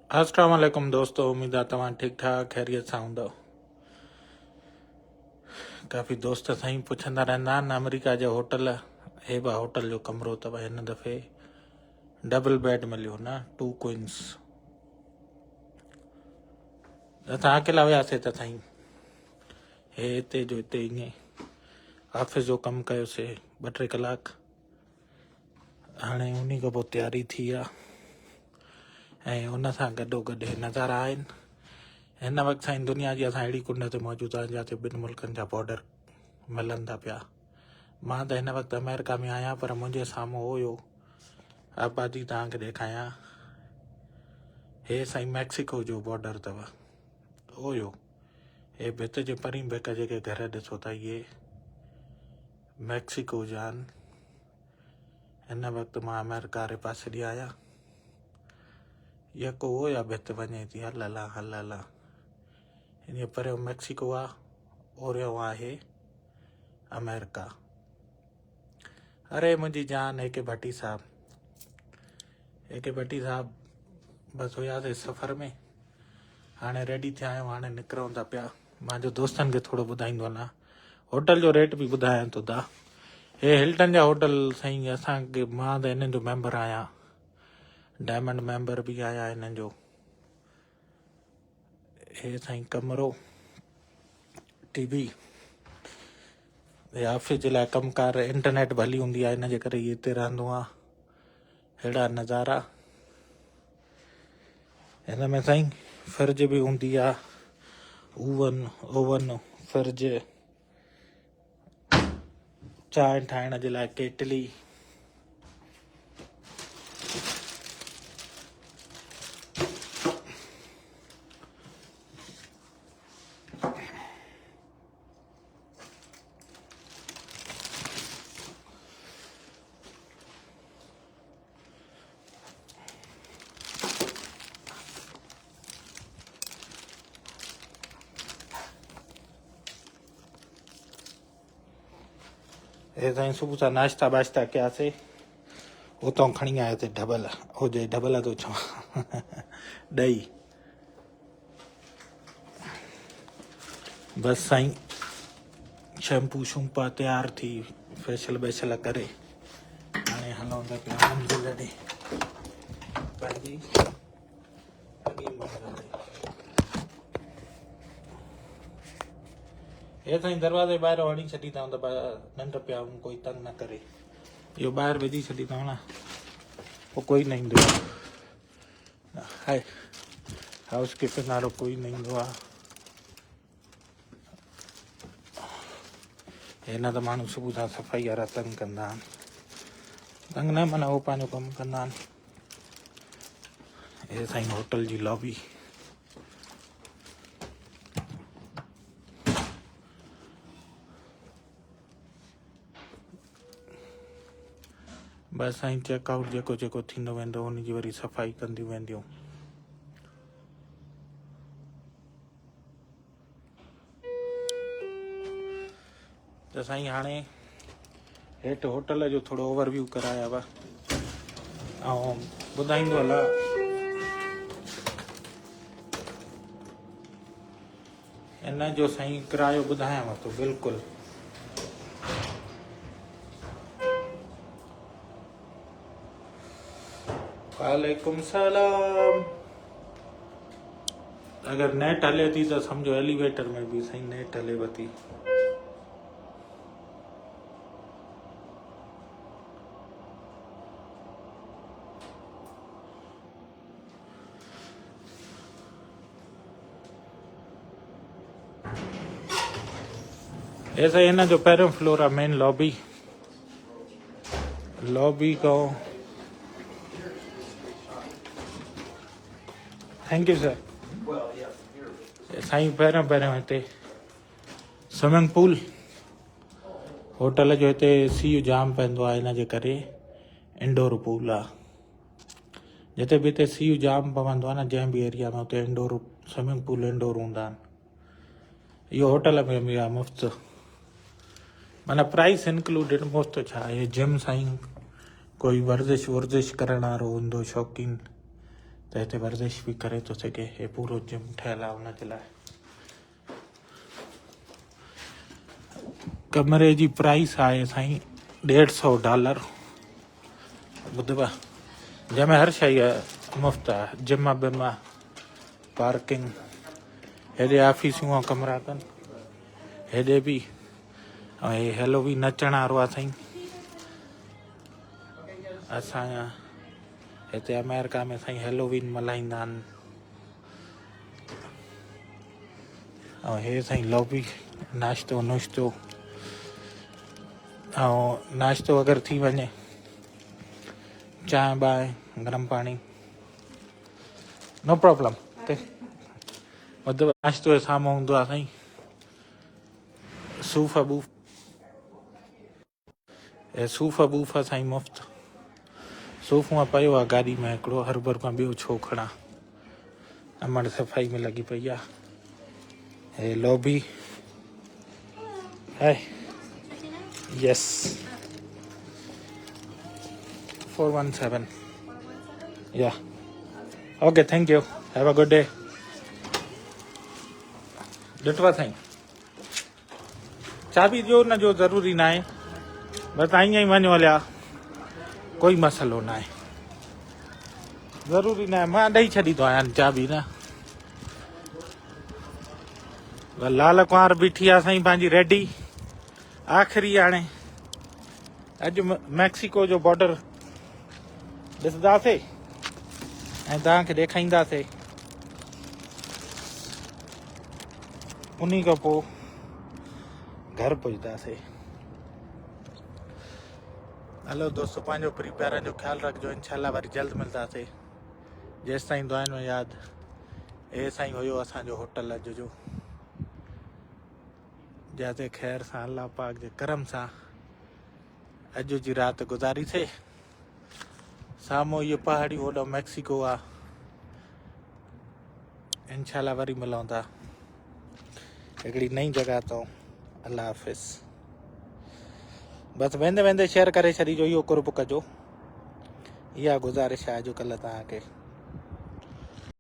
अस्सलाम वालेकुम दोस्तों, उम्मीद आहे तव्हां ठीक ठाक ख़ैरियत सां हूंदव। काफ़ी दोस्त साईं पुछंदा रहंदा आहिनि अमेरिका जो होटल। हे बि होटल जो कमरो अथव, हिन दफ़े डबल बेड मिलियो न, 2 क्वीन्स। असां अकेला वियासीं त साईं हे हिते जो हिते ईअं ऑफिस जो कमु कयोसीं 2-3 कलाक। हाणे उन खां पोइ तयारी थी आहे ऐं उन सां गॾोगॾु हे नज़ारा आहिनि। हिन वक़्तु साईं दुनिया जी असां अहिड़ी कुंड ते मौजूदु आहियूं जिते ॿिनि मुल्कनि जा बॉर्डर मिलनि था पिया। मां त हिन वक़्तु अमेरिका में आहियां, पर मुंहिंजे साम्हूं हुयो आबादी तव्हांखे ॾेखारियां। हे साईं मैक्सिको जो बॉर्डर अथव, हुयो हे भित जे परी बेक जेके घर ॾिसो था इहे मैक्सिको जा आहिनि। हिन वक़्तु मां अमेरिका वारे पासे ॾे आहियां। यको हुया भित वञे थी हल हला इन परियों मैक्सिको आहे, ओरियो आहे अमेरिका। अरे मुंहिंजी जान ए के भट्टी साहब बसि हुयासीं सफ़र में, हाणे रेडी थिया आहियूं, हाणे निकिरूं था पिया। मुंहिंजो दोस्तनि खे थोरो ॿुधाईंदो वञा, होटल जो रेट बि ॿुधायां थो था। हे हिल्टन जा होटल साईं, असांखे मां त हिननि जो मेंबर आहियां, डायमंड मेंबर बि आहियां हिननि जो। हे साईं कमरो, टीवी, ऑफिस जे लाइ कमकार, इंटरनेट बि हली हूंदी आहे, हिन जे करे हिते रहंदो आहे। अहिड़ा नज़ारा हिन में साईं। फ्रिज बि हूंदी आहे, ओवन फ्रिज, चांहि ठाहिण जे लाइ केटली, हे साईं सुबुह सां नाश्ता वाश्ता कयासीं, उतां खणी आयासीं ढबल थो चवां ॾही। बसि साईं शैम्पू शूम्पा तयारु थी, फेशियल वेशियल करे हाणे हलूं था पिया मंज़िल ॾे पंहिंजी अॻी मंज़िल ॾे। हे साईं दरवाज़े ॿाहिरि हणी छॾींदा त निंड पिया कोई तंग न करे। इहो ॿाहिरि विझी छॾींदा न, पोइ कोई न ईंदो आहे। हाउस कीपिंग वारो कोई न ईंदो आहे। हे न त माण्हू सुबुह सां सफ़ाई वारा तंग कंदा आहिनि, तंग न माना उहो पंहिंजो कमु कंदा आहिनि। हे साईं होटल जी लॉबी, बसि साईं चेकआउट जेको जेको थींदो वेंदो उनजी वरी सफ़ाई कंदियूं वेंदियूं। त साईं हाणे हेठि होटल जो थोरो ओवरव्यू कराया हुआ ऐं ॿुधाईंदो हला हिन जो साईं किरायो ॿुधायांव थो बिल्कुलु। वालेकुम सलाम। अगरि नेट हले थी त सम्झो एलिवेटर में बि साईं नेट हलेव थी। ऐसा हिन जो पहिरियों फ्लोर आहे मेन लॉबी खां। Thank U sir. साईं पहिरियों हिते स्विमिंग पूल, होटल जो हिते सीउ जाम पवंदो आहे, हिन जे करे इंडोर पूल आहे। जिते बि हिते सीउ जाम पवंदो आहे न, जंहिं बि एरिया में, हुते इंडोर स्विमिंग पूल इंडोर हूंदा आहिनि। इहो होटल में बि आहे मुफ़्त, माना प्राइस इंक्लूडेड मुफ़्त। छा आहे जिम साईं, कोई वर्जिश करण वारो हूंदो शौक़ीन त हिते वर्जिश बि करे थो सघे। हे पूरो जिम ठहियल आहे हुनजे लाइ। कमरे जी प्राइस आहे साईं $150 ॿुधबा, जंहिंमें हर शइ मुफ़्त आहे। जिम बिम पार्किंग, हेॾे ऑफिसूं ऐं कमरा अथनि, हेॾे बि। ऐं हे हेलोवीन नचण वारो आहे साईं। असांजा हिते अमेरिका में साईं हेलोवीन मल्हाईंदा आहिनि। ऐं हे साईं लॉबी, नाश्तो नुश्तो। ऐं नाश्तो अगरि थी वञे, चांहि बांहि गरम पाणी, नो प्रॉब्लम। मतिलबु नाश्तो जे साम्हूं हूंदो आहे साईं सूफ़ बूफ़, ऐं सूफ़ बूफ़ साईं मुफ़्त। सूफ़ मां पियो आहे गाॾी में हिकिड़ो, हर भर मां ॿियो छो खणा, अमड़ सफ़ाई में लॻी पई आहे। हे लॉबी है, यस 417 या। Okay, thank U, have a good day. ॾिठो साईं, चाबी ॾियो न जो ज़रूरी न आहे, बसि ईअं ई वञो हलिया, कोई मसइलो न आहे, ज़रूरी न आहे। मां ॾेई छॾींदो आहियां चाबी न। लाल कुंवार बीठी आहे साईं पंहिंजी रेडी, आख़िरी हाणे अॼु मैक्सिको जो बॉर्डर ॾिसंदासीं ऐं तव्हांखे ॾेखारींदासीं। उन्ही खां पोइ घर पहुचंदासीं। हलो दोस्तों, पंहिंजो प्यारनि जो ख़्यालु रखिजो। इंशाल्लाह वरी जल्द मिलंदासीं। जेसि ताईं दुआनि में यादि। हे साईं हुयो असांजो होटल अॼु जो, जिते ख़ैर सां अल्लाह पाक जे करम सां अॼु जी राति गुज़ारीसीं। साम्हूं इहो पहाड़ी, होॾो मैक्सिको आहे। इंशाल्लाह वरी मिलूं था हिकिड़ी नई जॻह तां। अल्लाह हाफ़िज़। बसि वेंदे वेंदे शेयर करे छॾिजो, इहो कुर्ब कजो। इहा गुज़ारिश आहे अॼुकल्ह तव्हांखे।